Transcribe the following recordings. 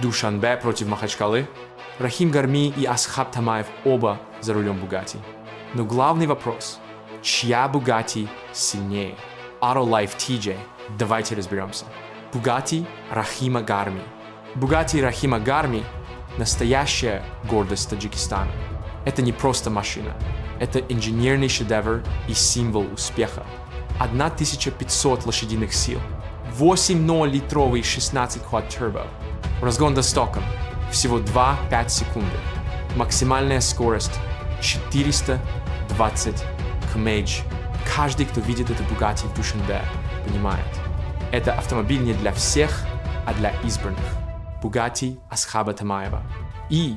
Душанбе против Махачкалы. Рахим Гарми и Асхаб Тамаев оба за рулем Бугатти. Но главный вопрос – чья Бугатти сильнее? Autolife TJ. Давайте разберемся. Бугатти Рахима Гарми. Бугатти Рахима Гарми – настоящая гордость Таджикистана. Это не просто машина. Это инженерный шедевр и символ успеха. 1500 лошадиных сил. 8.0-литровый 16 квад турбо. Разгон до стока всего 2-5 секунды. Максимальная скорость 420 км/ч. Каждый, кто видит эту Бугатти в Душанбе, понимает. Это автомобиль не для всех, а для избранных. Бугатти Асхаба Тамаева. И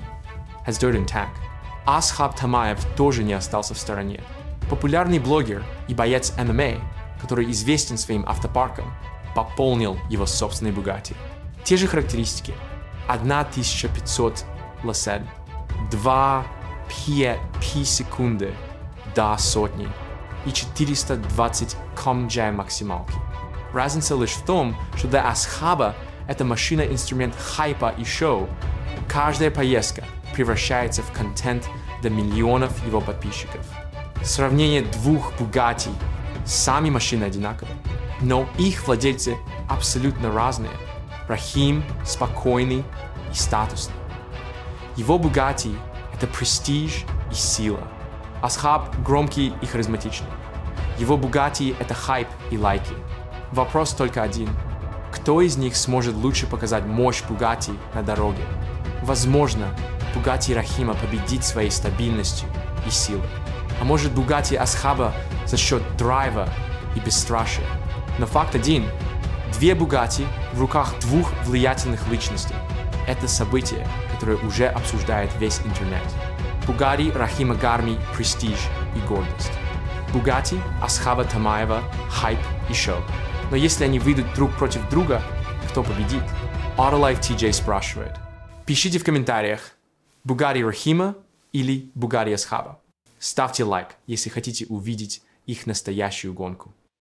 has dirt in tank. Асхаб Тамаев тоже не остался в стороне. Популярный блогер и боец ММА, который известен своим автопарком, пополнил его собственный Бугатти. Те же характеристики. 1500 лошадь, 2,5 секунды до сотни и 420 км/ч максималки. Разница лишь в том, что для Асхаба эта машина инструмент хайпа и шоу. Каждая поездка превращается в контент для миллионов его подписчиков. Сравнение двух Бугатти. Сами машины одинаковые, но их владельцы абсолютно разные. Рахим спокойный и статусный. Его Бугатти – это престиж и сила. Асхаб громкий и харизматичный. Его Бугатти – это хайп и лайки. Вопрос только один. Кто из них сможет лучше показать мощь Бугатти на дороге? Возможно, Бугатти Рахима победит своей стабильностью и силой. А может Бугатти Асхаба за счет драйва и бесстрашия. Но факт один. Две Бугатти в руках двух влиятельных личностей. Это событие, которое уже обсуждает весь интернет. Бугатти Рахима Гарми – престиж и гордость. Бугатти Асхаба Тамаева – хайп и шоу. Но если они выйдут друг против друга, кто победит? Autolife TJ спрашивает. Пишите в комментариях, Бугатти Рахима или Бугатти Асхаба. Ставьте лайк, если хотите увидеть их настоящую гонку.